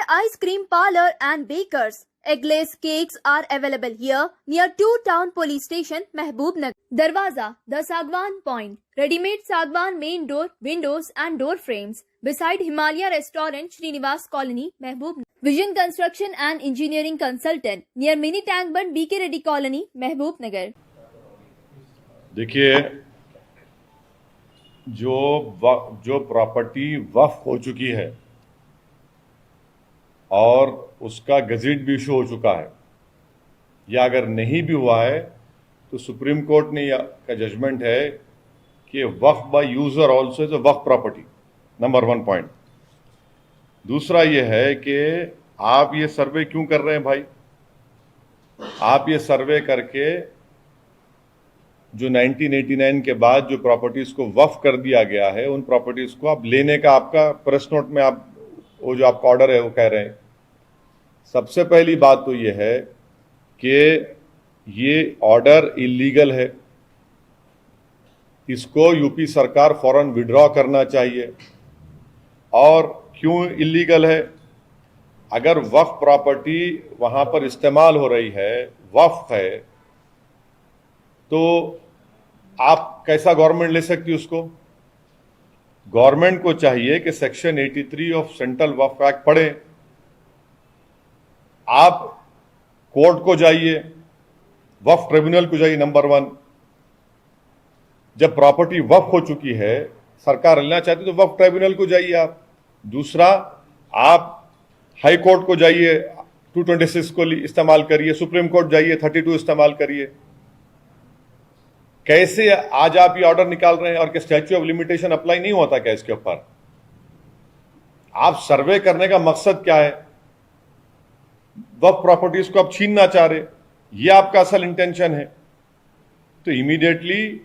Ice Cream Parlor and Bakers. Eggless cakes are available here near 2 Town Police Station, Mehboob Nagar. Darwaza, the Sagwan Point. Ready-made Sagwan main door, windows and door frames. Beside Himalaya Restaurant, Srinivas Colony, Mehboob Nagar. Vision Construction and Engineering Consultant near Mini Tank Bund, BK Reddy Colony, Mehboob Nagar. देखिए, जो property वक्फ हो चुकी है और उसका gazette भी issue हो चुका है, या अगर नहीं भी हुआ है तो सुप्रीम कोर्ट ने का जजमेंट है कि waqf by user also is a waqf property. Number 1 point. दूसरा ये है कि आप ये सर्वे क्यों कर रहे हैं भाई? आप ये सर्वे करके जो 1989 के बाद जो प्रॉपर्टीज को वक्फ कर दिया गया है, उन प्रॉपर्टीज को आप लेने का आपका प्रेस नोट में आप वो जो आपका ऑर्डर है वो कह रहे हैं। सबसे पहली बात तो ये है कि ये ऑर्डर इलीगल है, इसको यूपी सरकार फौरन विड्रॉ करना चाहिए। और क्यों इलीगल है? अगर वक्फ प्रॉपर्टी वहां पर इस्तेमाल हो रही है, वक्फ है, तो आप कैसा गवर्नमेंट ले सकती है उसको? गवर्नमेंट को चाहिए कि section 83 of central Waqf act पढ़ें। आप कोर्ट को जाइए, वक्फ ट्रिब्यूनल को जाइए। नंबर 1, जब प्रॉपर्टी वक्फ हो चुकी है, सरकार लेना चाहती तो वक्फ ट्रिब्यूनल को जाइए आप। दूसरा, आप हाई कोर्ट को जाइए, 226 को इस्तेमाल करिए, सुप्रीम कोर्ट जाइए, 32 इस्तेमाल करिए। कैसे आज आप ये ऑर्डर निकाल रहे हैं और कि स्टैच्यू ऑफ लिमिटेशन अप्लाई नहीं होता क्या इसके ऊपर? आप सर्वे करने का मकसद क्या है? वक्फ प्रॉपर्टीज को आप छीनना चाह रहे, ये आपका असल इंटेंशन है। तो इमीडिएटली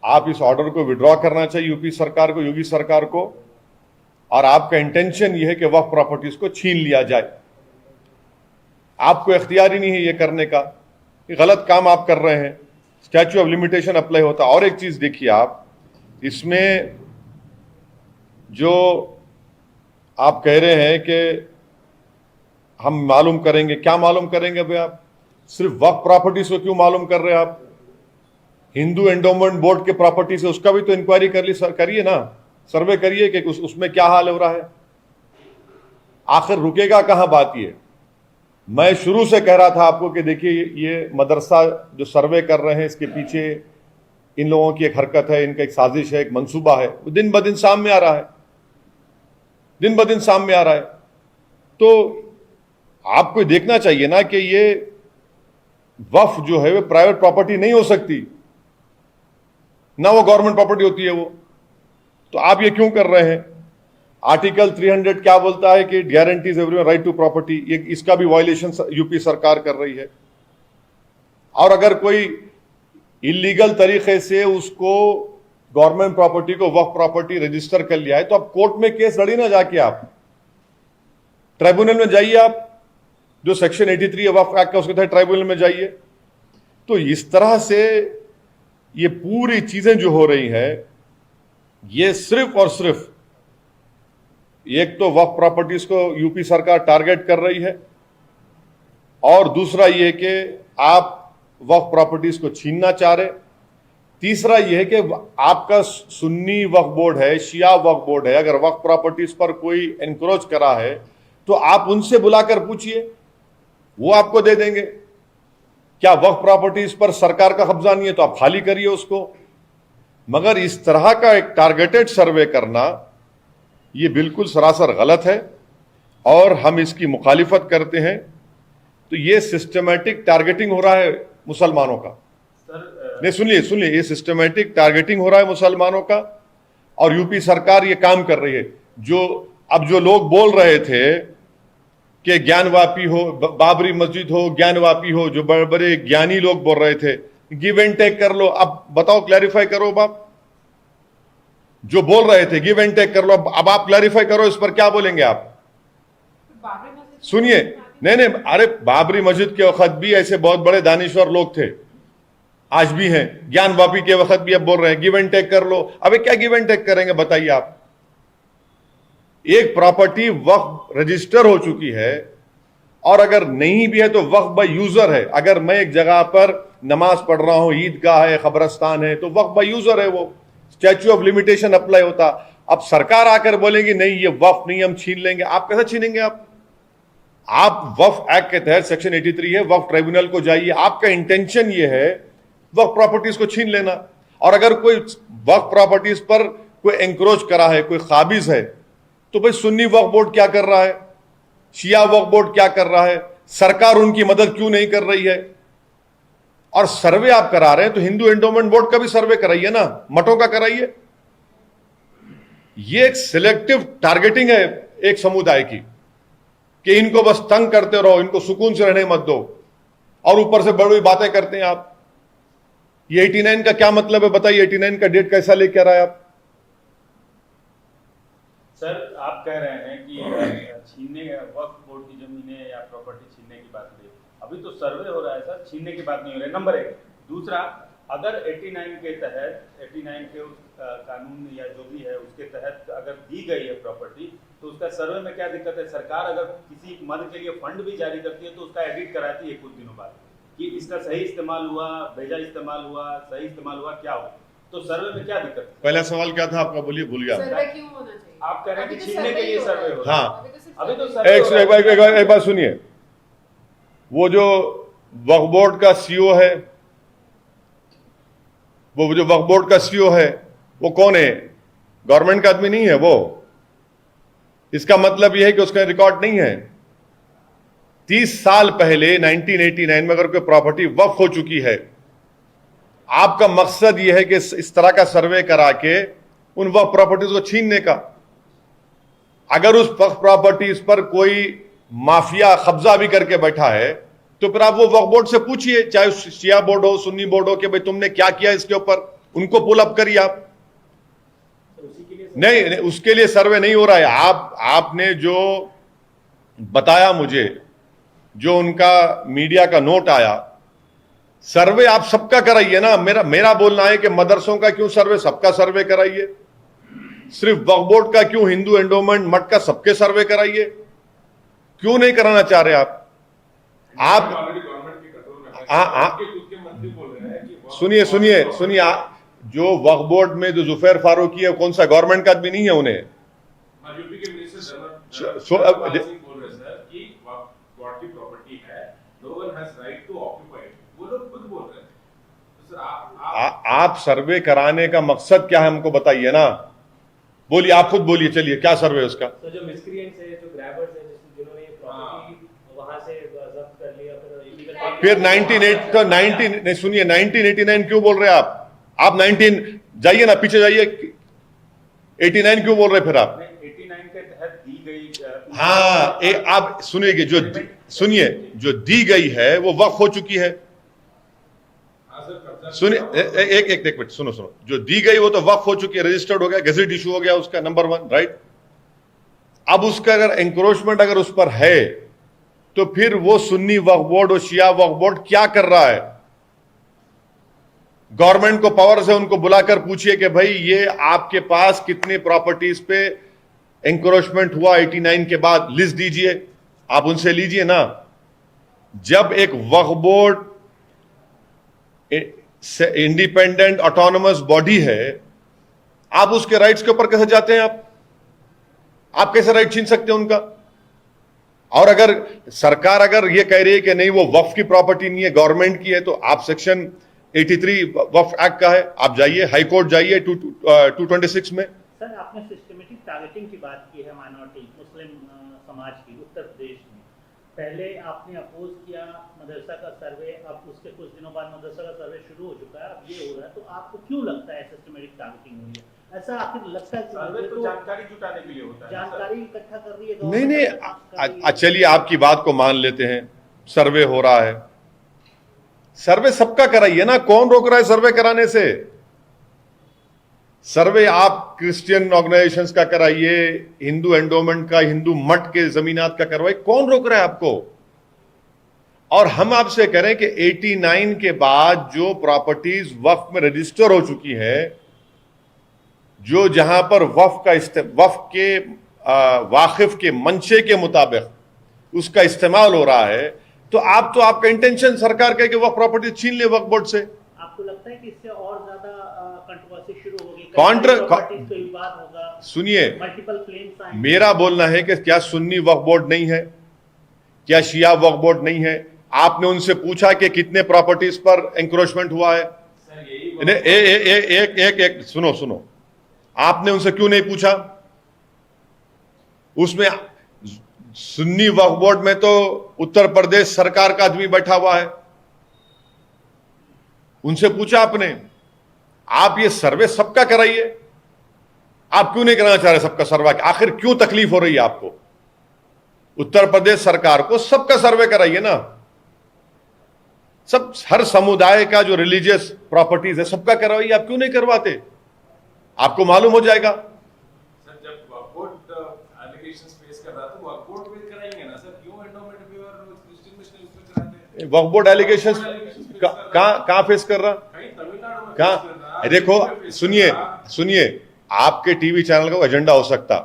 आप इस ऑर्डर को विड्रॉ करना चाहिए यूपी सरकार को, योगी सरकार को। और आपका इंटेंशन ये है कि वक्फ प्रॉपर्टीज को छीन लिया जाए। आपको इख्तियार ही नहीं है ये करने का, ये गलत काम आप कर रहे हैं। स्टैच्यू ऑफ लिमिटेशन अप्लाई होता। और एक चीज देखिए, आप इसमें जो आप कह रहे हैं कि हम मालूम करेंगे, क्या मालूम करेंगे भाई? आप सिर्फ वक्फ प्रॉपर्टीज को क्यों मालूम कर रहे हैं? आप हिंदू एंडोमेंट बोर्ड के प्रॉपर्टी से उसका भी तो इंक्वायरी करिए ना, सर्वे करिए कि उसमें क्या हाल हो रहा है। आखिर रुकेगा कहां बात? ये मैं शुरू से कह रहा था आपको कि देखिए, ये मदरसा जो सर्वे कर रहे हैं, इसके पीछे इन लोगों की एक हरकत है, इनका एक साजिश है, एक मंसूबा है, वो दिन ब दिन सामने आ रहा है, दिन ब दिन सामने आ रहा है। तो आपको देखना चाहिए ना कि ये वक्फ जो है वो प्राइवेट प्रॉपर्टी नहीं हो सकती, ना वो गवर्नमेंट प्रॉपर्टी होती है वो। तो आप ये क्यों कर रहे हैं? आर्टिकल 300 क्या बोलता है कि guarantees everyone right to property, ये इसका भी वायलेशन यूपी सरकार कर रही है। और अगर कोई इलीगल तरीके से उसको गवर्नमेंट प्रॉपर्टी को वक्फ प्रॉपर्टी रजिस्टर कर लिया है, तो आप कोर्ट में केस लड़ी ना जाके, आप ट्राइब्यूनल में जाइए। आप जो सेक्शन 83 है वक्फ एक्ट का, उसके तहत ट्राइब्यूनल में जाइए। तो इस तरह से ये पूरी चीजें जो हो रही है, ये सिर्फ और सिर्फ एक तो वक्फ प्रॉपर्टीज को यूपी सरकार टारगेट कर रही है, और दूसरा ये कि आप वक्फ प्रॉपर्टीज को छीनना चाह रहे। तीसरा ये है कि आपका सुन्नी वक्फ बोर्ड है, शिया वक्फ बोर्ड है, अगर वक्फ प्रॉपर्टीज पर कोई एनक्रोच करा है तो आप उनसे बुलाकर पूछिए, वो आपको दे देंगे। क्या वक्फ प्रॉपर्टीज पर सरकार का कब्जा नहीं है तो आप खाली करिए उसको। मगर इस तरह का एक टारगेटेड सर्वे करना ये बिल्कुल सरासर गलत है और हम इसकी मुखालिफत करते हैं। तो ये सिस्टमैटिक टारगेटिंग हो रहा है मुसलमानों का। नहीं, सुनिए, ये सिस्टमैटिक टारगेटिंग हो रहा है मुसलमानों का, और यूपी सरकार ये काम कर रही है। जो लोग बोल रहे थे कि ज्ञानवापी हो, बाबरी मस्जिद हो, ज्ञानवापी हो, जो बड़े बड़े ज्ञानी लोग बोल रहे थे, गिव एंड टेक कर लो। अब बताओ, क्लैरिफाई करो। बाप जो बोल रहे थे गिव एंड टेक कर लो, अब आप क्लैरिफाई करो इस पर, क्या बोलेंगे आप? सुनिए, नहीं, अरे बाबरी मस्जिद के वक्त भी ऐसे बहुत बड़े दानिश्वर लोग थे, आज भी हैं। ज्ञानवापी के वक्त भी अब बोल रहे हैं गिव एंड टेक कर लो। अबे क्या गिव एंड टेक करेंगे बताइए आप? एक प्रॉपर्टी वक्फ रजिस्टर हो चुकी है, और अगर नहीं भी है तो वक्फ बाय यूजर है। अगर मैं एक जगह पर नमाज पढ़ रहा हूं, ईदगाह है, कब्रस्तान है, तो वक्फ बाय यूजर है, वो स्टैच्यू ऑफ लिमिटेशन अप्लाई होता। अब सरकार आकर बोलेगी नहीं ये वक्फ नहीं, हम छीन लेंगे। आप कैसे छीनेंगे? आप वक्फ एक्ट के तहत सेक्शन 83 है, वक्फ ट्राइब्यूनल को जाइए, आपका इंटेंशन ये है वक्फ प्रॉपर्टीज को छीन लेना। और अगर कोई वक्फ प्रॉपर्टीज पर कोई एंक्रोच करा है, कोई काबिज है, तो भाई सुन्नी वक्फ बोर्ड क्या कर रहा है, शिया वक्फ बोर्ड क्या कर रहा है, सरकार उनकी मदद क्यों नहीं कर रही है? और सर्वे आप करा रहे हैं तो हिंदू एंडोमेंट बोर्ड का भी सर्वे कराइए ना, मठों का कराइए। ये एक सिलेक्टिव टारगेटिंग है एक समुदाय की, कि इनको बस तंग करते रहो, इनको सुकून से रहने मत दो, और ऊपर से बड़ी बातें करते हैं आप। ये 89 का क्या मतलब है बताइए? 89 का डेट कैसा लेके आ रहा है आप? सर आप कह रहे हैं कि छीनने वक्फ बोर्ड की जमीनें या प्रॉपर्टी छीनने की बात हुई, अभी तो सर्वे हो रहा है सर, छीनने की बात नहीं हो रही है, नंबर एक। दूसरा, अगर 89 के तहत 89 के उस कानून या जो भी है उसके तहत अगर दी गई है प्रॉपर्टी, तो उसका सर्वे में क्या दिक्कत है? सरकार अगर किसी मद के लिए फंड भी जारी करती है तो उसका एडिट कराती है कुछ दिनों बाद कि इसका सही इस्तेमाल हुआ, भेजा इस्तेमाल हुआ, सही इस्तेमाल हुआ, क्या हुआ? तो सर्वे में क्या दिक्कत है? पहला सवाल क्या था आपका? बोलिए, भूल गया। सर्वे क्यों होना चाहिए? आप कह रहे हैं कि अभी तो छीनने के सर्वे लिए ही हो सर्वे रहा हो है। रहा है। हाँ, अभी तो सर्वे एक बात सुनिए। वो जो वक्फ बोर्ड का सीईओ है, वो जो वक्फ बोर्ड का सीईओ है, वो कौन है? गवर्नमेंट का आदमी नहीं है वो। इसका मतलब यह है कि उसका रिकॉर्ड नहीं है। 30 साल पहले 1989 में अगर कोई प्रॉपर्टी वक्फ हो चुकी है, आपका मकसद यह है कि इस तरह का सर्वे करा के उन वक्फ प्रॉपर्टीज को छीनने का। अगर उस वक्फ प्रॉपर्टीज पर कोई माफिया कब्जा भी करके बैठा है, तो फिर आप वो वक्फ बोर्ड से पूछिए, चाहे शिया बोर्ड हो, सुन्नी बोर्ड हो, कि भाई तुमने क्या किया इसके ऊपर, उनको पुल अप करिए आप। नहीं, उसके लिए सर्वे नहीं हो रहा है। आपने जो बताया मुझे, जो उनका मीडिया का नोट आया, सर्वे आप सबका कराइए ना। मेरा बोलना है कि मदरसों का क्यों सर्वे, सबका सर्वे कराइए। सिर्फ वक्फ बोर्ड का क्यों, हिंदू एंडोमेंट मठ का सबके सर्वे कराइए। क्यों नहीं कराना चाह रहे आप? सुनिए, जो वक्फ बोर्ड में जो जुफैर फारूकी है, कौन सा गवर्नमेंट का आदमी नहीं है? उन्हें यूपी के मिनिस्टर बोल रहे सर कि वक्फ की प्रॉपर्टी है, no one has right to occupy, वो लोग खुद बोल रहे हैं। तो सर आप सर्वे कराने का मकसद क्या है हमको बताइए ना। बोलिए, आप खुद बोलिए, चलिए, क्या सर्वे है उसका? तो जो मिस्क्रिएंट्स है, जो ग्रैबर्स है, जिन्होंने ये प्रॉपर्टी वहां से जब्त कर लिया, फिर 1989 क्यों बोल रहे हैं आप? 19 जाइए ना, पीछे जाइए। 89 क्यों बोल रहे फिर आप? 89 के तहत दी गई हाँ, आप सुनिए, जो दी गई है वो वक्फ हो चुकी है। सुनिए, एक मिनट, सुनो। जो दी गई वो तो वक्फ हो चुकी है, रजिस्टर्ड हो गया, गेजेट इशू हो गया उसका, नंबर 1, राइट। अब उसका अगर एंक्रोचमेंट अगर उस पर है, तो फिर वो सुन्नी वक्फ बोर्ड और शिया वक्फ बोर्ड क्या कर रहा है? गवर्नमेंट को पावर से उनको बुलाकर पूछिए कि भाई ये आपके पास कितने प्रॉपर्टीज पे एंक्रोचमेंट हुआ 89 के बाद, लिस्ट दीजिए, आप उनसे लीजिए ना। जब एक वक्फ बोर्ड इंडिपेंडेंट ऑटोनोमस बॉडी है, आप उसके राइट्स के ऊपर कैसे जाते हैं? आप कैसे राइट छीन सकते हैं उनका? और अगर सरकार अगर ये कह रही है कि नहीं वो वक्फ की प्रॉपर्टी नहीं है, गवर्नमेंट की है, तो आप सेक्शन 83 वक्फ एक्ट का है, आप जाइए हाई कोर्ट जाइए 226 में। सर, आपने सिस्टमेटिक टारगेटिंग की बात की है माइनॉरिटी मुस्लिम समाज की उत्तर प्रदेश में। पहले आपने अपोज किया मदरसा का सर्वे, अब उसके कुछ दिनों बाद मदरसा का सर्वे शुरू हो चुका है, अब ये हो रहा है, तो आपको क्यों लगता है सिस्टमेटिक टारगेटिंग हुई है? ऐसा आखिर लगता है सर्वे तो जानकारी जुटाने के लिए होता है, जानकारी इकट्ठा कर रही है नहीं, चलिए आपकी बात को मान लेते हैं, सर्वे हो रहा है। सर्वे सबका कराइए ना, कौन रोक रहा है सर्वे कराने से? सर्वे आप क्रिश्चियन ऑर्गेनाइजेशंस का कराइए, हिंदू एंडोमेंट का, हिंदू मठ के जमीनात का करवाइए, कौन रोक रहा है आपको? और हम आपसे कह रहे हैं कि 89 के बाद जो प्रॉपर्टीज वक्फ में रजिस्टर हो चुकी है, जो जहां पर वक्फ के वाकिफ के मंशे के मुताबिक उसका इस्तेमाल हो रहा है, तो आपका इंटेंशन सरकार का है कि वह प्रॉपर्टी छीन ले वक्फ बोर्ड से। आपको लगता है कि इससे और ज्यादा कंट्रोवर्सी शुरू होगी, विवाद होगा? सुनिए, मल्टीपल क्लेम्स आएंगे। मेरा बोलना है कि क्या सुन्नी वक्फ बोर्ड नहीं है, क्या शिया वक्फ बोर्ड नहीं है? आपने उनसे पूछा कि कितने प्रॉपर्टीज पर एंक्रोचमेंट हुआ है? सर यही एक सुनो, आपने उनसे क्यों नहीं पूछा? उसमें सुन्नी वक्फ बोर्ड में तो उत्तर प्रदेश सरकार का आदमी बैठा हुआ है, उनसे पूछा आपने? आप ये सर्वे सबका कराइए, आप क्यों नहीं कराना चाह रहे सबका सर्वे? आखिर क्यों तकलीफ हो रही है आपको? उत्तर प्रदेश सरकार को सबका सर्वे कराइए ना, सब हर समुदाय का जो रिलीजियस प्रॉपर्टीज है सबका करवाइए, आप क्यों नहीं करवाते? आपको मालूम हो जाएगा। सर जब वक्फ बोर्ड एलिगेशंस फेस कर रहा था, वक्फ बोर्ड भी कराएंगे ना सर, क्यों एंडोमेंट फेवर डिस्ट्रिब्यूशन उसमें कराते हैं? वक्फ बोर्ड एलिगेशंस कहां फेस कर रहा? कहीं तमिलनाडु में कहां? फेस कर रहा है। देखो सुनिए, आपके टीवी चैनल का एजेंडा हो सकता,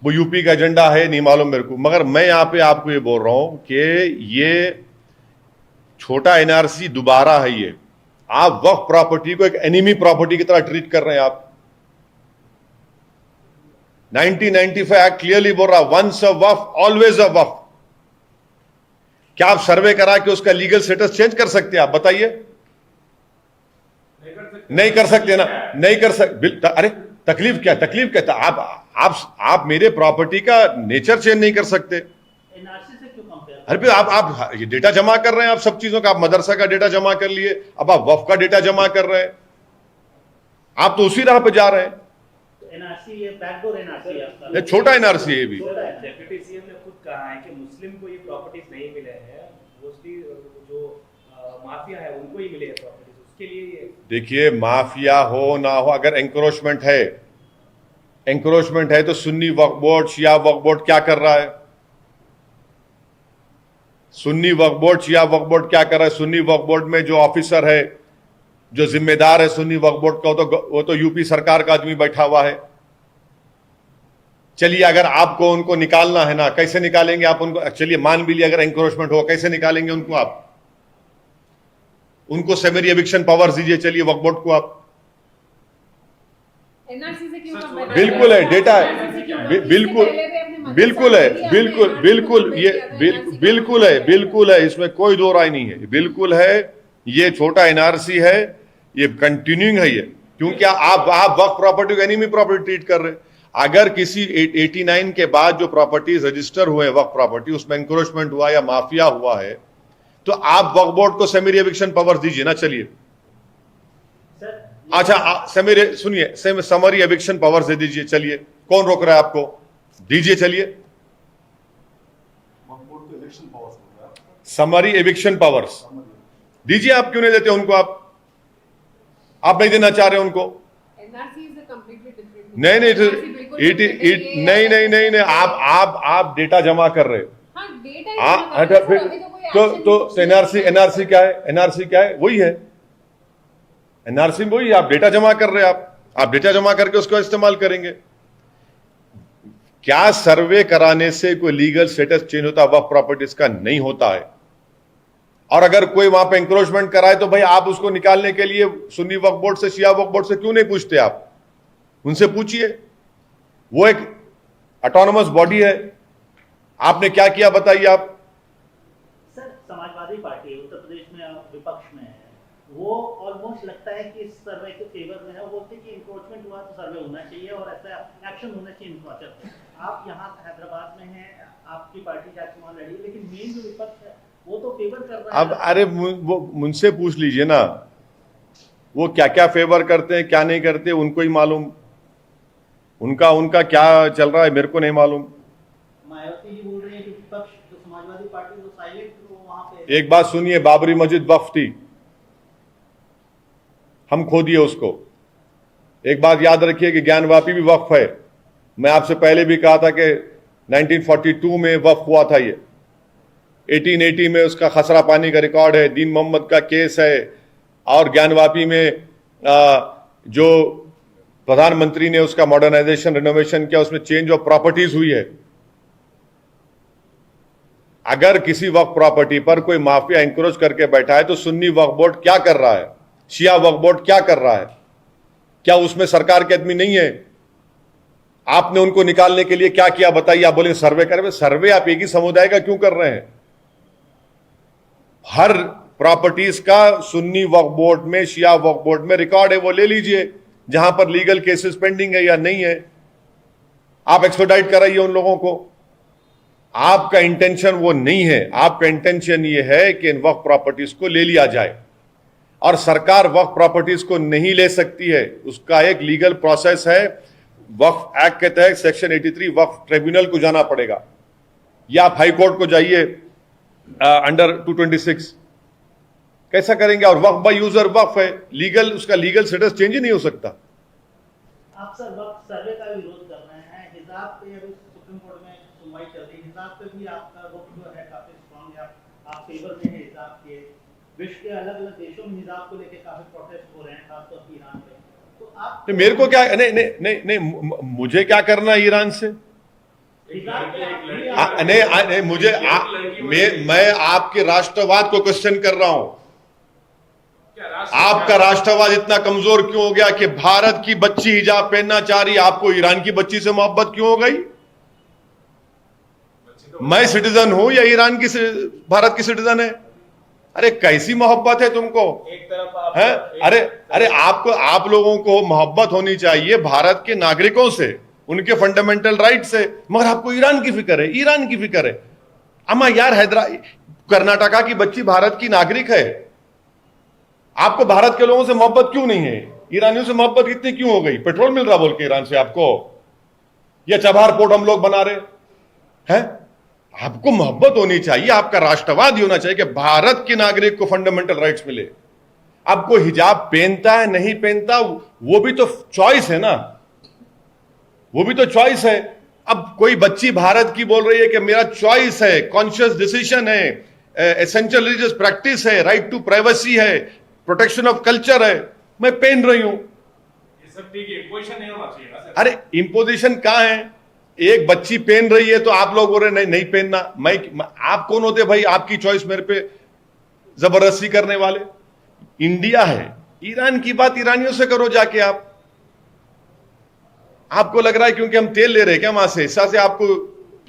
वो यूपी का एजेंडा है, नहीं मालूम मेरे को, मगर मैं यहां पे आपको ये बोल रहा हूं कि ये छोटा एनआरसी दोबारा है। ये आप वक्फ प्रॉपर्टी को एक एनिमी प्रॉपर्टी की तरह ट्रीट कर रहे हैं। आप 1995 एक्ट क्लियरली बोल रहा, once a Waqf always a वक्फ। क्या आप सर्वे करा के उसका लीगल स्टेटस चेंज कर सकते हैं? आप बताइए। नहीं कर सकते ना, नहीं कर सकते। अरे तकलीफ क्या था? आप मेरे प्रॉपर्टी का नेचर चेंज नहीं कर सकते। एनआरसी से क्यों कंपेयर? अरे फिर आप ये डेटा जमा कर रहे हैं, आप सब चीजों का, आप मदरसा का डेटा जमा कर लिए, अब आप वक्फ का डेटा जमा कर रहे हैं, आप तो उसी राह पे जा रहे हैं। एनआरसी ये बैकडोर एनआरसी है आपका। ये छोटा एनआरसी है ये भी। डेप्यूटी सीएम ने खुद कहा है कि मुस्लिम को ये प्रॉपर्टीज नहीं मिले हैं, मोस्टली जो माफिया है उनको ही मिले हैं प्रॉपर्टीज, उसके लिए ये। देखिए, माफिया हो ना हो, अगर एंक्रोचमेंट है तो सुन्नी वक्फ बोर्ड, शिया वक्फ बोर्ड क्या कर रहा है? सुन्नी वक्फ बोर्ड, शिया वक्फ बोर्ड क्या कर रहा है? सुन्नी वक्फ बोर्ड में जो ऑफिसर है, जो जिम्मेदार है सुन्नी वक्फ बोर्ड का, वो तो यूपी सरकार का आदमी बैठा हुआ है। चलिए, अगर आपको उनको निकालना है ना, कैसे निकालेंगे आप उनको? चलिए मान भी लिया अगर एंक्रोचमेंट हो, कैसे निकालेंगे उनको? आप उनको सेमरी एविक्शन पावर्स दीजिए, चलिए वक्फ बोर्ड को आप। एनआरसी से क्यों बिल्कुल है, डेटा है, बिल्कुल है, इसमें कोई दो राय नहीं है, बिल्कुल है। ये छोटा एनआरसी है, ये कंटिन्यूइंग है ये, क्योंकि आप वक्फ प्रॉपर्टी को एनिमी प्रॉपर्टी ट्रीट कर रहे हैं। अगर किसी 89 के बाद जो प्रॉपर्टीज रजिस्टर हुए वक्फ प्रॉपर्टी, उसमें एंक्रोचमेंट हुआ या माफिया हुआ है, तो आप वक्फ बोर्ड को सेमरी एविक्शन पावर दीजिए ना। चलिए, अच्छा सुनिए, समरी एविक्शन पावर दे दीजिए, चलिए, कौन रोक रहा है आपको? दीजिए, चलिए, समरी एविक्शन पावर्स दीजिए। आप क्यों नहीं देते उनको? आप नहीं देना चाह रहे उनको? नहीं, आप डेटा जमा कर रहे हो। तो एनआरसी क्या है? एनआरसी क्या है? वही है, एनआरसी वही है। आप डेटा जमा कर रहे हैं, आप डेटा जमा करके उसको इस्तेमाल करेंगे। क्या सर्वे कराने से कोई लीगल स्टेटस चेंज होता? वक्फ प्रॉपर्टीज का नहीं होता है। और अगर कोई वहां पे एंक्रोचमेंट कराए तो भाई आप उसको निकालने के लिए सुन्नी वक्फ बोर्ड से, शिया वक्फ बोर्ड से क्यों नहीं पूछते? आप उनसे पूछिए, वो एक ऑटोनोमस बॉडी है। आपने क्या किया बताइए आप? सर, समाजवादी पार्टी उत्तर प्रदेश में विपक्ष में है, वो ऑलमोस्ट लगता है कि इस सर्वे के फेवर में है। वो बोलते हैं कि इंक्रोचमेंट हुआ तो सर्वे होना चाहिए और ऐसा एक्शन होना चाहिए इंक्रोचर पे। आप यहाँ हैदराबाद में हैं, आपकी पार्टी जाके वहाँ लड़ी, लेकिन मेन जो विपक्ष है वो तो फेवर कर रहा है। अब अरे वो मुझसे पूछ लीजिए ना, वो क्या क्या फेवर करते हैं, क्या नहीं करते, उनको ही मालूम। उनका क्या चल रहा है मेरे को नहीं मालूम। मायावती जी बोल रहे हैं कि विपक्ष जो समाजवादी पार्टी वो साइलेंट, वो वहाँ पे। एक बात सुनिए, बाबरी मस्जिद वक्फ थी, हम खो दिए उसको। एक बात याद रखिए कि ज्ञानवापी भी वक्फ है। मैं आपसे पहले भी कहा था कि 1942 में वक्फ हुआ था ये, 1880 में उसका खसरा पानी का रिकॉर्ड है, दीन मोहम्मद का केस है, और ज्ञानवापी में जो प्रधानमंत्री ने उसका मॉडर्नाइजेशन रिनोवेशन किया, उसमें चेंज ऑफ प्रॉपर्टीज हुई है। अगर किसी वक्फ प्रॉपर्टी पर कोई माफिया इंक्रोच करके बैठा है तो सुन्नी वक्फ बोर्ड क्या कर रहा है, शिया वक्फ बोर्ड क्या कर रहा है? क्या उसमें सरकार के आदमी नहीं है? आपने उनको निकालने के लिए क्या किया बताइए? आप बोलेंगे सर्वे करें। सर्वे आप एक ही समुदाय का क्यों कर रहे हैं? हर प्रॉपर्टीज का सुन्नी वक्फ बोर्ड में, शिया वक्फ बोर्ड में रिकॉर्ड है, वो ले लीजिए, जहां पर लीगल केसेस पेंडिंग है या नहीं है आप एक्सपेडाइट कराइए उन लोगों को। आपका इंटेंशन वो नहीं है, आपका इंटेंशन ये है कि इन वक्फ प्रॉपर्टीज को ले लिया जाए, और सरकार वक्फ प्रॉपर्टीज को नहीं ले सकती है, उसका एक लीगल प्रोसेस है। वक्फ एक्ट के तहत सेक्शन 83 वक्फ ट्रिब्यूनल को जाना पड़ेगा, या आप हाई कोर्ट को जाइए अंडर 226। कैसा करेंगे? और वक्फ बाय यूजर वक्फ है, लीगल, उसका लीगल स्टेटस चेंज ही नहीं हो सकता। आप सर वक्त सर्वे का विरोध कर रहे हैं, हिजाब पे अभी सुप्रीम कोर्ट में सुनवाई चल रही है, हिजाब पे भी आपका वक्त जो है काफी स्ट्रांग है, आप फेवर में है हिजाब के। विश्व के अलग अलग देशों में हिजाब को लेकर काफी प्रोटेस्ट हो रहे हैं, खासतौर पर ईरान में। तो आप मेरे को क्या, नहीं नहीं नहीं नहीं, मुझे क्या करना है ईरान से? नहीं मुझे मैं आपके राष्ट्रवाद को क्वेश्चन कर रहा हूं। आपका राष्ट्रवाद इतना कमजोर क्यों हो गया कि भारत की बच्ची हिजाब पहनना चाह रही, आपको ईरान की बच्ची से मोहब्बत क्यों हो गई? मैं सिटीजन हूं या ईरान की भारत की सिटीजन है? अरे कैसी मोहब्बत है तुमको? एक तरफ आप है? अरे आपको, आप लोगों को मोहब्बत होनी चाहिए भारत के नागरिकों से, उनके फंडामेंटल राइट से, मगर आपको ईरान की फिक्र है, ईरान की फिक्र है। अम्मा यार, कर्नाटका की बच्ची भारत की नागरिक है, आपको भारत के लोगों से मोहब्बत क्यों नहीं है? ईरानियों से मोहब्बत इतनी क्यों हो गई? पेट्रोल मिल रहा बोल के ईरान से आपको, या चबहार पोर्ट हम लोग बना रहे हैं? आपको मोहब्बत होनी चाहिए, आपका राष्ट्रवाद होना चाहिए कि भारत के नागरिक को फंडामेंटल राइट्स मिले। आपको हिजाब पहनता है नहीं पहनता, वो भी तो चॉइस है ना, वो भी तो चॉइस है। अब कोई बच्ची भारत की बोल रही है कि मेरा चॉइस है, कॉन्शियस डिसीजन है, एसेंशियल रिलीजियस प्रैक्टिस है, राइट टू प्राइवेसी है, प्रोटेक्शन ऑफ कल्चर है, मैं पहन रही हूं। ये सब ठीक है, इम्पोजिशन नहीं होना चाहिए ना सर। अरे इंपोजिशन कहां है? एक बच्ची पहन रही है तो आप लोग बोल रहे नहीं नहीं पहनना। आप कौन होते भाई आपकी चॉइस मेरे पे जबरदस्ती करने वाले? इंडिया है, ईरान की बात ईरानियों से करो जाके। आपको लग रहा है क्योंकि हम तेल ले रहे हैं क्या वहां से, इससे से आपको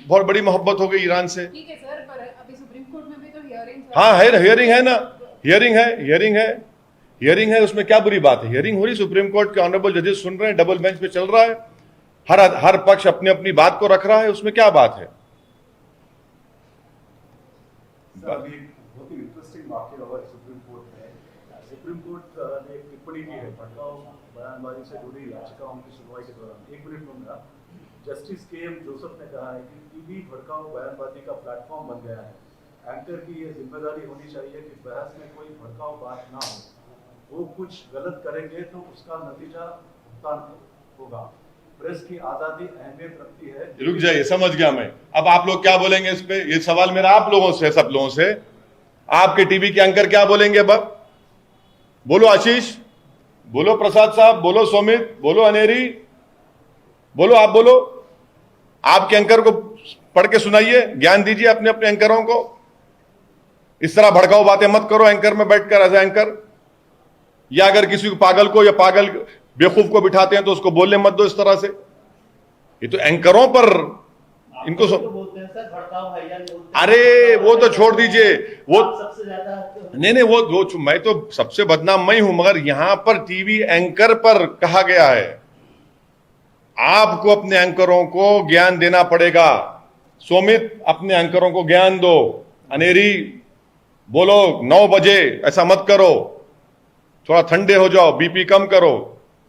बहुत बड़ी मोहब्बत हो गई ईरान से? ठीक है सर, पर अभी सुप्रीम कोर्ट में भी तो हियरिंग हाँ है, हियरिंग है ना, हियरिंग है, उसमें क्या बुरी बात है? हियरिंग हो रही, सुप्रीम कोर्ट के ऑनरेबल जजेस सुन रहे हैं, डबल बेंच पे चल रहा है, हर पक्ष अपनी अपनी बात को रख रहा है, उसमें क्या बात है? बहुत ही इंटरेस्टिंग वाकया हुआ सुप्रीम कोर्ट में। सुप्रीम कोर्ट ने एक टिप्पणी की है भड़काऊ बयानबाजी से जुड़ी याचिकाओं की सुनवाई के दौरान। एक मिनट लूंगा। Justice KM. जोसेफ ने कहा है कि टीवी भड़काऊ बयानबाजी का प्लेटफॉर्म बन गया है। एंकर की ये जिम्मेदारी होनी चाहिए कि बहस में कोई भड़काऊ बात ना हो, वो कुछ गलत करेंगे तो उसका नतीजा भुगतान होगा। प्रेस की आजादी अहमियत रखती है। रुक जाइए, समझ गया मैं। अब आप लोग क्या बोलेंगे इस पे? ये सवाल मेरा आप लोगों से, सब लोगों से। आपके टीवी के एंकर क्या बोलेंगे? अब बोलो आशीष, बोलो प्रसाद साहब, बोलो सोमित, बोलो अनेरी, बोलो, आप बोलो। आपके एंकर को पढ़ के सुनाइए, ज्ञान दीजिए अपने अपने एंकरों को। इस तरह भड़काऊ बातें मत करो एंकर में बैठकर एज एंकर, या अगर किसी को पागल को या पागल बेवकूफ को बिठाते हैं तो उसको बोलने मत दो इस तरह से। ये तो एंकरों पर इनको तो बोलते हैं सर भड़काऊ भाईजान बोलते हैं। अरे वो तो छोड़ दीजिए, वो सबसे ज्यादा नहीं वो मैं तो सबसे बदनाम मैं हूं, मगर यहां पर टीवी एंकर पर कहा गया है आपको अपने एंकरों को ज्ञान देना पड़ेगा। सोमित, अपने एंकरों को ज्ञान दो। अनेरी, बोलो 9 बजे ऐसा मत करो, थोड़ा ठंडे हो जाओ, बीपी कम करो।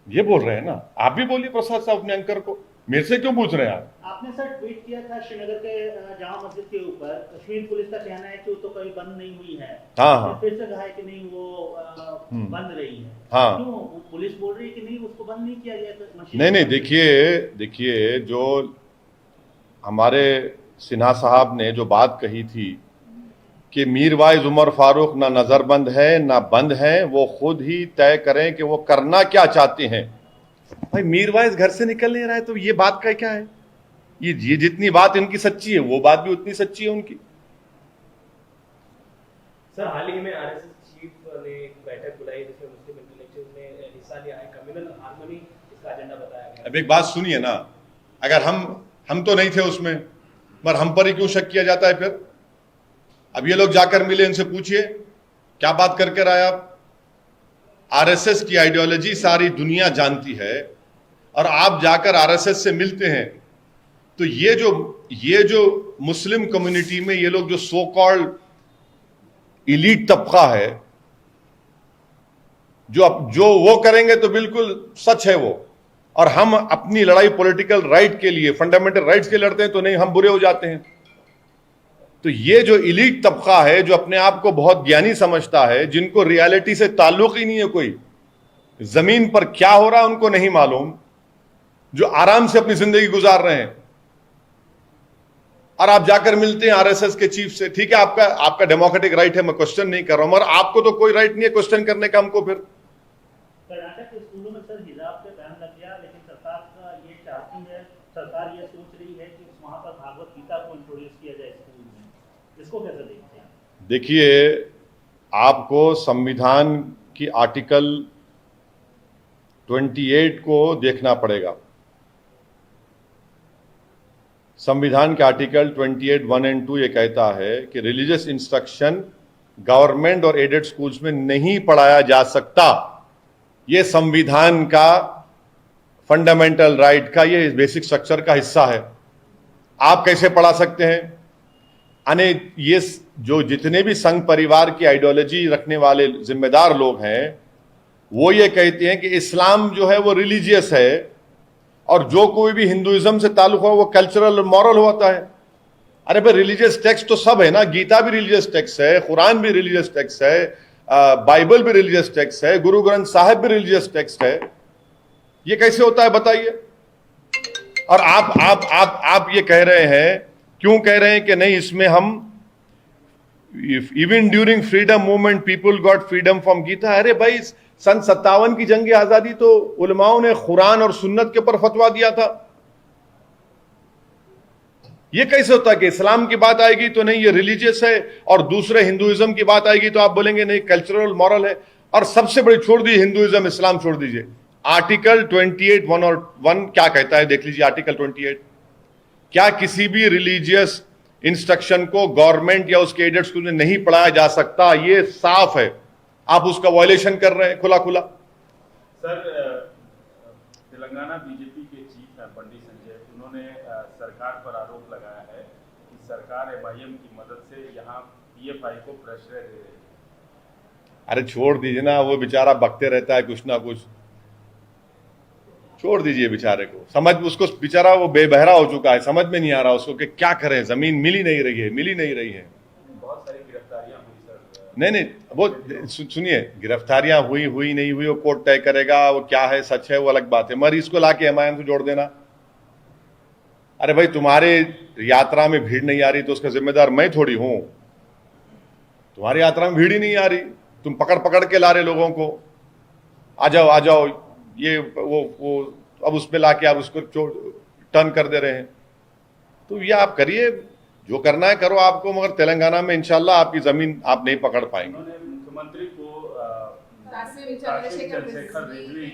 ये बोल रहे हैं ना, आप भी बोलिए प्रसाद साहब अपने एंकर को। मेरे से क्यों पूछ रहे हैं आप? आपने सर ट्वीट किया था श्रीनगर के जामा मस्जिद के ऊपर। कश्मीर पुलिस का कहना है कि वो तो कभी बंद नहीं हुई है। हाँ। फिर से कहा है कि नहीं वो बंद रही है। हाँ। क्यों पुलिस बोल रही है कि नहीं उसको बंद नहीं किया गया? नहीं, देखिए जो हमारे सिन्हा साहब ने जो बात कही थी कि मीरवाइज उमर फारूक ना नजरबंद है ना बंद है, वो खुद ही तय करें कि वो करना क्या चाहते हैं। भाई मीरवाइज घर से निकल नहीं रहा है, तो ये बात का क्या है? ये जितनी बात इनकी सच्ची है, वो बात भी उतनी सच्ची है उनकी। सर हाल ही में आरएसएस चीफ ने एक बैठक बुलाई जिसमें मुस्लिम इंटेलेक्चुअल्स ने हिस्सा लिया है। कम्युनल हार्मनी इसका एजेंडा बताया गया। अब एक बात सुनिए ना, अगर हम तो नहीं थे उसमें, पर हम पर ही क्यों शक किया जाता है फिर? अब ये लोग जाकर मिले, इनसे पूछिए क्या बात करके आए आप? आरएसएस की आइडियोलॉजी सारी दुनिया जानती है, और आप जाकर आरएसएस से मिलते हैं, तो ये जो मुस्लिम कम्युनिटी में ये लोग जो सो कॉल्ड इलीट तबका है, जो वो करेंगे तो बिल्कुल सच है वो, और हम अपनी लड़ाई पॉलिटिकल राइट के लिए, फंडामेंटल राइट्स के लड़ते हैं, तो नहीं हम बुरे हो जाते हैं। तो ये जो इलीट तबका है, जो अपने आप को बहुत ज्ञानी समझता है, जिनको रियलिटी से ताल्लुक ही नहीं है, कोई जमीन पर क्या हो रहा है उनको नहीं मालूम, जो आराम से अपनी जिंदगी गुजार रहे हैं, और आप जाकर मिलते हैं आरएसएस के चीफ से। ठीक है, आपका डेमोक्रेटिक राइट है, मैं क्वेश्चन नहीं कर रहा हूं, मगर आपको तो कोई राइट नहीं है क्वेश्चन करने का हमको। फिर कर्नाटक के स्कूलों में सर हिजाब पे बैन लग गया, लेकिन सरकार ये सोच रही है कि वहां पर भागवत गीता को इंट्रोड्यूस किया जाए स्कूल में। इसको कैसे देखते हैं? देखिए, आपको संविधान की आर्टिकल 28 को देखना पड़ेगा। संविधान के आर्टिकल 28 1 और 2 ये कहता है कि रिलीजियस इंस्ट्रक्शन गवर्नमेंट और एडेड स्कूल्स में नहीं पढ़ाया जा सकता। ये संविधान का फंडामेंटल राइट का, ये बेसिक स्ट्रक्चर का हिस्सा है। आप कैसे पढ़ा सकते हैं? अने ये जो जितने भी संघ परिवार की आइडियोलॉजी रखने वाले जिम्मेदार लोग हैं, वो ये कहते हैं कि इस्लाम जो है वो रिलीजियस है, और जो कोई भी हिंदुइज्म से ताल्लुक हो वो कल्चरल और मॉरल होता है। अरे भाई, रिलीजियस टेक्स्ट तो सब है ना, गीता भी रिलीजियस टेक्स्ट है, कुरान भी रिलीजियस टेक्स्ट है, बाइबल भी रिलीजियस टेक्स्ट है, गुरु ग्रंथ साहिब भी रिलीजियस टेक्स्ट है। ये कैसे होता है बताइए? और आप ये कह रहे हैं, क्यों कह रहे हैं कि नहीं इसमें हम even during freedom movement people got freedom from Gita. अरे भाई, सन 57 की जंग आजादी तो उलमाओं ने कुरान और सुन्नत के ऊपर फतवा दिया था। ये कैसे होता है कि इस्लाम की बात आएगी तो नहीं ये रिलीजियस है, और दूसरे हिंदुइज्म की बात आएगी तो आप बोलेंगे नहीं कल्चरल मॉरल है? और सबसे बड़ी छोड़ दी हिंदुइज्म, इस्लाम छोड़ दीजिए। आर्टिकल 28 1 और 1 क्या कहता है, देख लीजिए आर्टिकल 28। क्या किसी भी रिलीजियस इंस्ट्रक्शन को गवर्नमेंट या उसके एडेड स्कूल में नहीं पढ़ाया जा सकता? ये साफ है, आप उसका वायलेशन कर रहे हैं खुला खुला। सर, तेलंगाना बीजेपी के चीफ हैं पंडित संजय, उन्होंने सरकार पर आरोप लगाया है कि सरकार एमआईएम की मदद से यहाँ पीएफआई को प्रश्रय दे रही है। अरे छोड़ दीजिए ना, वो बेचारा बकते रहता है कुछ ना कुछ, छोड़ दीजिए बेचारे को। उसको बेचारा वो बेबहरा हो चुका है, समझ में नहीं आ रहा उसको कि क्या करें, जमीन मिल ही नहीं रही है। बहुत सारी गिरफ्तारियां हुई सर। नहीं, वो सुनिए, गिरफ्तारियां हुई नहीं हुई वो कोर्ट तय करेगा, वो क्या है सच है वो अलग बात है, मगर इसको लाके एमआईएम से जोड़ देना। अरे भाई, तुम्हारे यात्रा में भीड़ नहीं आ रही तो उसका जिम्मेदार मैं थोड़ी हूं। तुम्हारी यात्रा में भीड़ ही नहीं आ रही, तुम पकड़ के ला रहे लोगों को, आ जाओ, ये वो अब उसमें लाके आप उसको टर्न कर दे रहे हैं। तो ये आप करिए, जो करना है करो आपको, मगर तेलंगाना में इंशाल्लाह आपकी जमीन आप नहीं पकड़ पाएंगे। उन्होंने मुख्यमंत्री को चंद्रशेखर रिजवी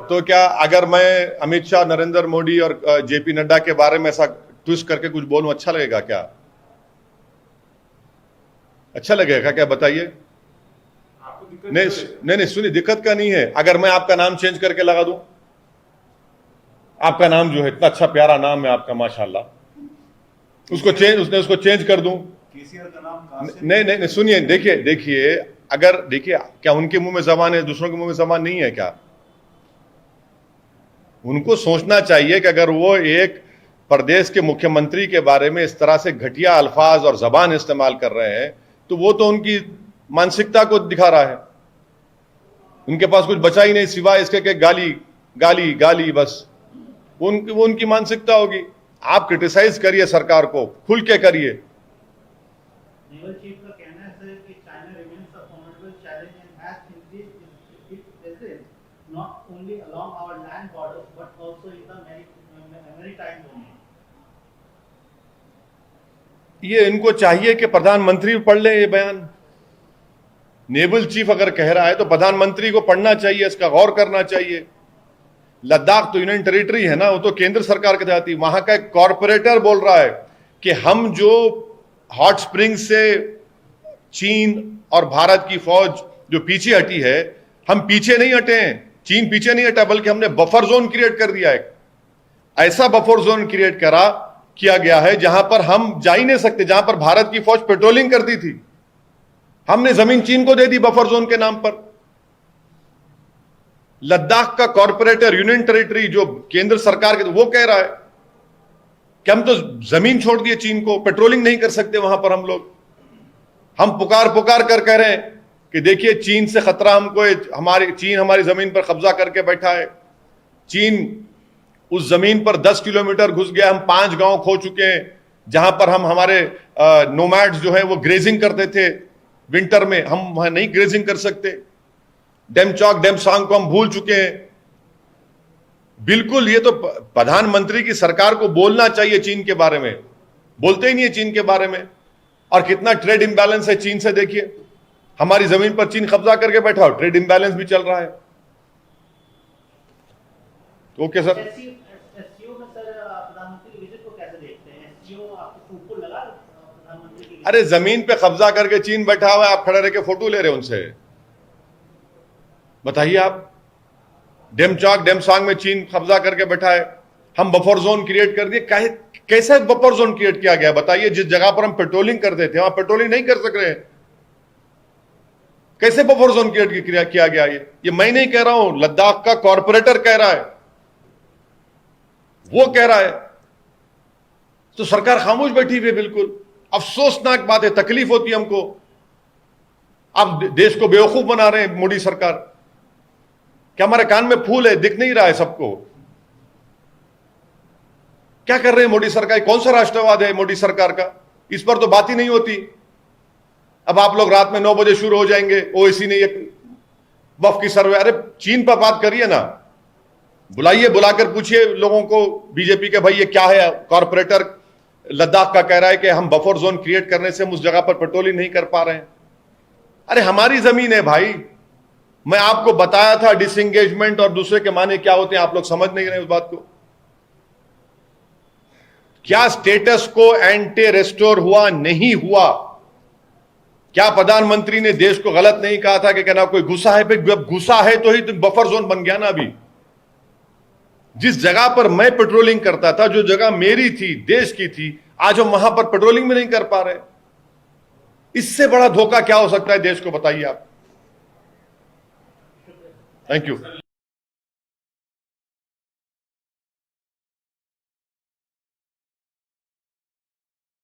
तो क्या अगर मैं अमित शाह, नरेंद्र मोदी और जेपी नड्डा के बारे में ऐसा ट्विस्ट करके कुछ बोलूं, अच्छा लगेगा क्या? अच्छा लगेगा क्या? बताइए। आपको दिक्कत नहीं, सुनिए, दिक्कत का नहीं है। अगर मैं आपका नाम चेंज करके लगा दूं, आपका नाम जो है इतना अच्छा प्यारा नाम है आपका माशाल्लाह, उसको चेंज कर दूं। केसीआर का नाम कासिम। नहीं, सुनिए, देखिए, अगर क्या उनके मुंह में जबान है, दूसरों के मुंह में जबान नहीं है क्या? उनको सोचना चाहिए कि अगर वो एक प्रदेश के मुख्यमंत्री के बारे में इस तरह से घटिया अल्फाज और जबान इस्तेमाल कर रहे हैं, तो वो तो उनकी मानसिकता को दिखा रहा है। उनके पास कुछ बचा ही नहीं सिवाय इसके कि गाली बस। वो उनकी मानसिकता होगी। आप क्रिटिसाइज करिए सरकार को, खुल के करिए। नेवल चीफ का कहना है सर कि China remains a formidable challenge and has increased it's presence not only along our land borders but also in the maritime domain. ये इनको चाहिए कि प्रधानमंत्री पढ़ ले ये बयान। नेवल चीफ अगर कह रहा है तो प्रधानमंत्री को पढ़ना चाहिए, इसका गौर करना चाहिए। लद्दाख तो यूनियन टेरिटरी है ना, वो तो केंद्र सरकार के तहत ही। वहां का एक कॉरपोरेटर बोल रहा है कि हम जो हॉट स्प्रिंग से चीन और भारत की फौज जो पीछे हटी है, हम पीछे नहीं हटे हैं, चीन पीछे नहीं हटा, बल्कि हमने बफर जोन क्रिएट कर दिया है। ऐसा बफर जोन क्रिएट किया गया है जहां पर हम जा ही नहीं सकते, जहां पर भारत की फौज पेट्रोलिंग करती थी। हमने जमीन चीन को दे दी बफर जोन के नाम पर। लद्दाख का कॉरपोरेटर यूनियन टेरिटरी जो केंद्र सरकार के, वो कह रहा है कि हम तो जमीन छोड़ दिए चीन को, पेट्रोलिंग नहीं कर सकते वहां पर हम लोग। हम पुकार कर कह रहे हैं कि देखिए चीन से खतरा हमको, चीन हमारी जमीन पर कब्जा करके बैठा है। चीन उस जमीन पर 10 किलोमीटर घुस गया। हम 5 गांव खो चुके हैं जहां पर हम हमारे नोमैड्स जो है वो ग्रेजिंग करते थे विंटर में, हम वहां नहीं ग्रेजिंग कर सकते। डेमचौक डेमसांग को हम भूल चुके हैं। बिल्कुल, ये तो प्रधानमंत्री की सरकार को बोलना चाहिए चीन के बारे में, बोलते ही नहीं है चीन के बारे में। और कितना ट्रेड इंबैलेंस है चीन से, देखिए हमारी जमीन पर चीन कब्जा करके बैठा हो, ट्रेड इंबैलेंस भी चल रहा है। Okay sir. एससीओ में सर प्रधानमंत्री विजिट को कैसे देखते हैं? एससीओ आपको फूट लगा प्रधानमंत्री की? अरे जमीन पे कब्जा करके चीन बैठा हुआ है, आप खड़े रह के फोटो ले रहे हो उनसे? बताइए आप। डेमचौक डेमसांग में चीन कब्जा करके बैठा है, हम बफर जोन क्रिएट कर दिए। कैसे बफर जोन क्रिएट किया गया बताइए? जिस जगह पर हम पेट्रोलिंग करते थे वहां पेट्रोलिंग नहीं कर सक रहे हैं, कैसे बफर जोन क्रिएट किया गया? ये मैं नहीं कह रहा हूं, लद्दाख का कॉरपोरेटर कह रहा है, वो कह रहा है। तो सरकार खामोश बैठी हुई है। बिल्कुल अफसोसनाक बात है, तकलीफ होती है हमको। आप देश को बेवकूफ बना रहे हैं मोदी सरकार। क्या हमारे कान में फूल है, दिख नहीं रहा है सबको? क्या कर रहे हैं मोदी सरकार? कौन सा राष्ट्रवाद है मोदी सरकार का? इस पर तो बात ही नहीं होती। अब आप लोग रात में 9 बजे शुरू हो जाएंगे, ओएसी ने एक वफ की सर्वे। अरे चीन पर बात करिए ना, बुलाइए, बुलाकर पूछिए लोगों को बीजेपी के, भाई ये क्या है? कॉरपोरेटर लद्दाख का कह रहा है कि हम बफर जोन क्रिएट करने से हम उस जगह पर पेट्रोलिंग नहीं कर पा रहे हैं। अरे हमारी जमीन है भाई। मैं आपको बताया था डिसएंगेजमेंट और दूसरे के माने क्या होते हैं, आप लोग समझ नहीं रहे उस बात को। क्या स्टेटस को एंटे रेस्टोर हुआ? नहीं हुआ। क्या प्रधानमंत्री ने देश को गलत नहीं कहा था कि कहना कोई गुस्सा है? गुस्सा है तो ही तो बफर जोन बन गया ना। अभी जिस जगह पर मैं पेट्रोलिंग करता था, जो जगह मेरी थी, देश की थी, आज हम वहां पर पेट्रोलिंग भी नहीं कर पा रहे। इससे बड़ा धोखा क्या हो सकता है देश को, बताइए आप। Thank you.